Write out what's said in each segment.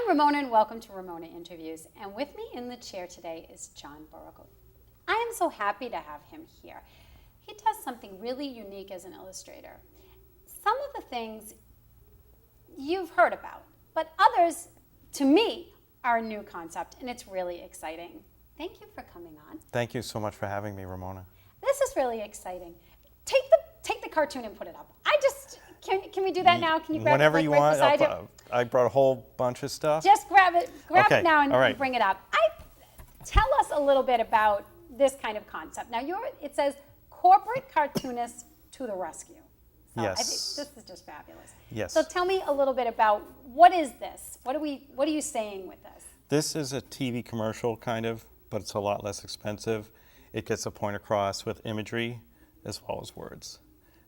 Ramona, and welcome to Ramona Interviews. And with me in the chair today is Jon Borowko. I am so happy to have him here. He does something really unique as an illustrator. Some of the things you've heard about, but others, to me, are a new concept, and it's really exciting. Thank you for coming on. Thank you so much for having me, Ramona. This is really exciting. Take the cartoon and put it up. Can we do that now? Can you grab Whenever it you right want. beside you? I brought a whole bunch of stuff. Just grab it Okay, now and all right. bring it up. Tell us a little bit about this kind of concept. Now, it says corporate cartoonists to the rescue. So Yes. I think this is just fabulous. Yes. So tell me a little bit about what is this? What are you saying with this? This is a TV commercial, kind of, but it's a lot less expensive. It gets a point across with imagery as well as words.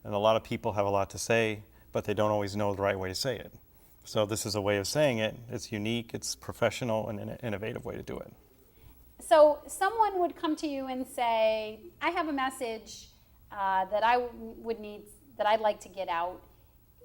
And a lot of people have a lot to say, but they don't always know the right way to say it. So this is a way of saying it. It's unique, it's professional, and an innovative way to do it. So someone would come to you and say, I have a message that I would need, that I'd like to get out,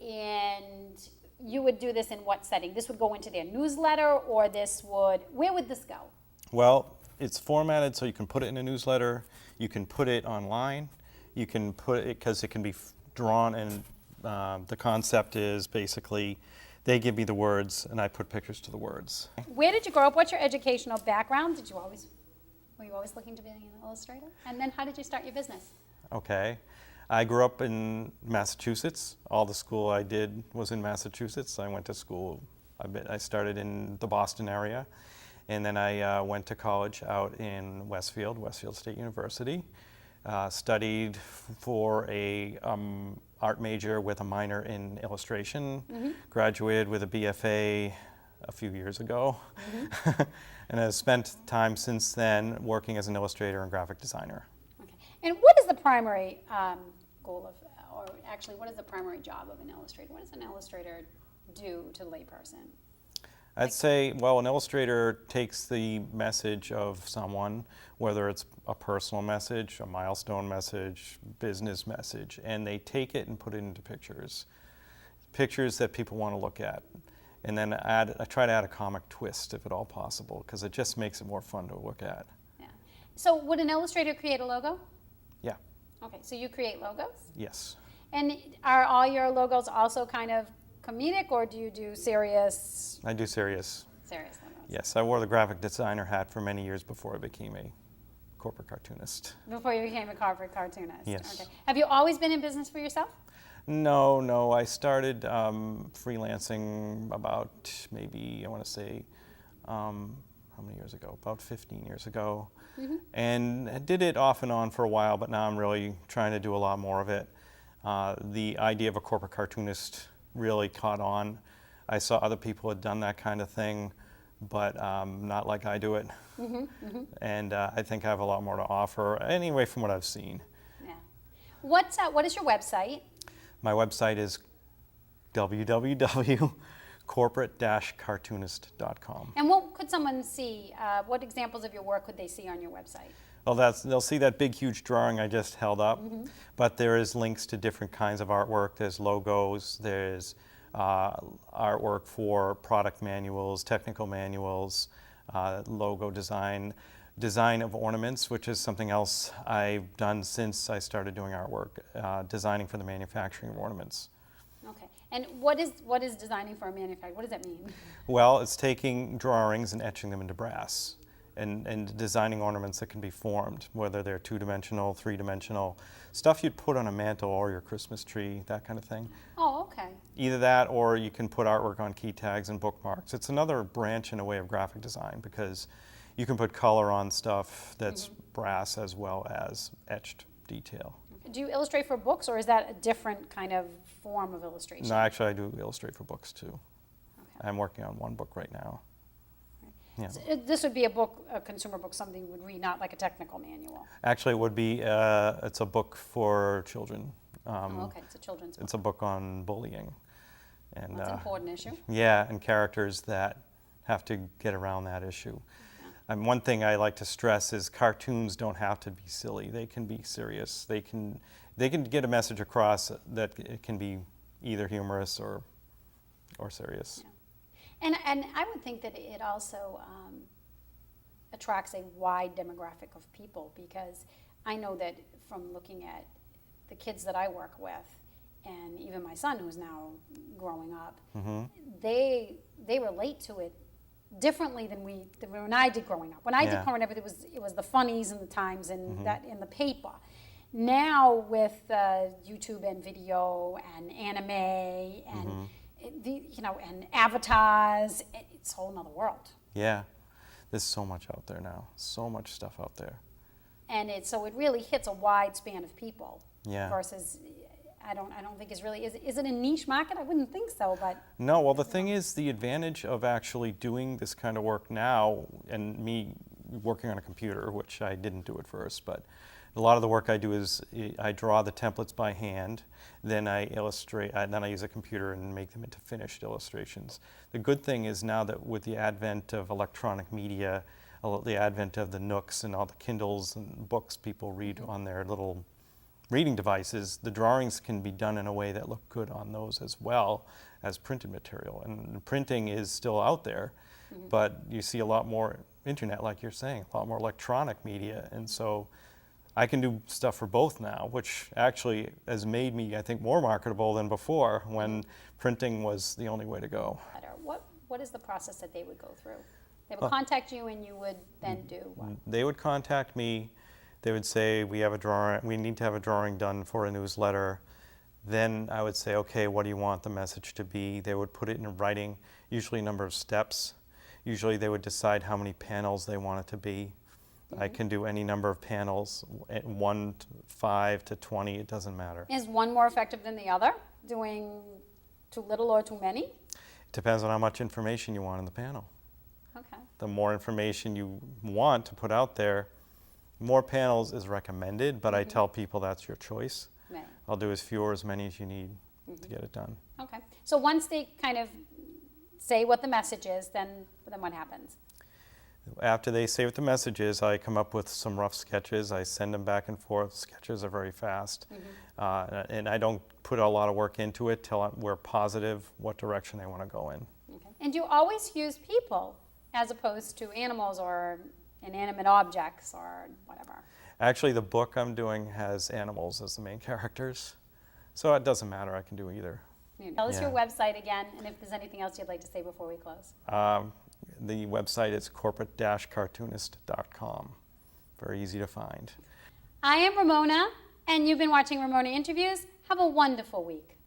and you would do this in what setting? This would go into their newsletter, or where would this go? Well, it's formatted so you can put it in a newsletter, you can put it online, you can put it, because it can be drawn, and the concept is basically they give me the words and I put pictures to the words. Where did you grow up? What's your educational background? Were you always looking to be an illustrator? And then how did you start your business? Okay. I grew up in Massachusetts. All the school I did was in Massachusetts. I went to school, I started in the Boston area, and then I went to college out in Westfield State University. Studied for a art major with a minor in illustration. Mm-hmm. Graduated with a BFA a few years ago. Mm-hmm. And I've spent time since then working as an illustrator and graphic designer. Okay. And what is the primary goal of, or actually what is the primary job of an illustrator? What does an illustrator do to the layperson? I'd say, well, an illustrator takes the message of someone, whether it's a personal message, a milestone message, business message, and they take it and put it into pictures that people want to look at. And then I try to add a comic twist, if at all possible, because it just makes it more fun to look at. Yeah. So would an illustrator create a logo? Yeah. Okay, so you create logos? Yes. And are all your logos also kind of comedic, or do you do serious? I do serious. Serious logos. Yes, I wore the graphic designer hat for many years before I became a corporate cartoonist. Before you became a corporate cartoonist? Yes. Okay. Have you always been in business for yourself? No. I started freelancing about maybe, I want to say, how many years ago? About 15 years ago. Mm-hmm. And I did it off and on for a while, but now I'm really trying to do a lot more of it. The idea of a corporate cartoonist really caught on. I saw other people had done that kind of thing, but not like I do it. Mm-hmm, mm-hmm. And I think I have a lot more to offer, anyway, from what I've seen. Yeah. What is your website? My website is www.corporate-cartoonist.com. And what could someone see? What examples of your work could they see on your website? Well, they'll see that big, huge drawing I just held up, mm-hmm. But there is links to different kinds of artwork. There's logos, there's artwork for product manuals, technical manuals, logo design of ornaments, which is something else I've done since I started doing artwork, designing for the manufacturing of ornaments. Okay, and what is designing for a manufacturer? What does that mean? Well, it's taking drawings and etching them into brass. And designing ornaments that can be formed, whether they're two-dimensional, three-dimensional, stuff you'd put on a mantle or your Christmas tree, that kind of thing. Oh, okay. Either that, or you can put artwork on key tags and bookmarks. It's another branch in a way of graphic design, because you can put color on stuff that's mm-hmm. brass as well as etched detail. Okay. Do you illustrate for books, or is that a different kind of form of illustration? No, actually I do illustrate for books too. Okay. I'm working on one book right now. Yeah. So this would be a book, a consumer book, something you would read, not like a technical manual. Actually, it would be. It's a book for children. Okay, it's a children's book. It's a book on bullying, and that's an important issue. Yeah, and characters that have to get around that issue. Yeah. And one thing I like to stress is cartoons don't have to be silly. They can be serious. They can get a message across that it can be either humorous or serious. Yeah. And I would think that it also attracts a wide demographic of people, because I know that from looking at the kids that I work with, and even my son who's now growing up, they relate to it differently than when I did growing up. When I did growing up, it was the funnies and the Times and that in the paper. Now with YouTube and video and anime and and avatars, it's a whole nother world. Yeah, there's so much out there now. So much stuff out there. And so it really hits a wide span of people. Yeah. Versus, I don't think is it a niche market? I wouldn't think so, but. No, well, the thing is, the advantage of actually doing this kind of work now, and me working on a computer, which I didn't do at first, but a lot of the work I do is I draw the templates by hand, then I illustrate, then I use a computer and make them into finished illustrations. The good thing is now that with the advent of electronic media, the advent of the Nooks and all the Kindles and books people read on their little reading devices, the drawings can be done in a way that look good on those as well as printed material. And printing is still out there, but you see a lot more internet, like you're saying, a lot more electronic media. And so I can do stuff for both now, which actually has made me, I think, more marketable than before when printing was the only way to go. What is the process that they would go through? They would contact you and you would then do what? They would contact me. They would say, we need to have a drawing done for a newsletter. Then I would say, okay, what do you want the message to be? They would put it in writing, usually a number of steps. Usually they would decide how many panels they want it to be. I can do any number of panels, 1 to 5 to 20, it doesn't matter. Is one more effective than the other? Doing too little or too many? It depends on how much information you want in the panel. Okay. The more information you want to put out there, more panels is recommended, but I tell people that's your choice. Right. I'll do as few or as many as you need to get it done. Okay. So once they kind of say what the message is, then what happens? After they say what the message is, I come up with some rough sketches. I send them back and forth. Sketches are very fast. And I don't put a lot of work into it till we're positive what direction they want to go in. Okay. And you always use people as opposed to animals or inanimate objects or whatever? Actually, the book I'm doing has animals as the main characters. So it doesn't matter. I can do either. Tell us your website again, and if there's anything else you'd like to say before we close. The website is corporate-cartoonist.com. Very easy to find. I am Ramona, and you've been watching Ramona Interviews. Have a wonderful week.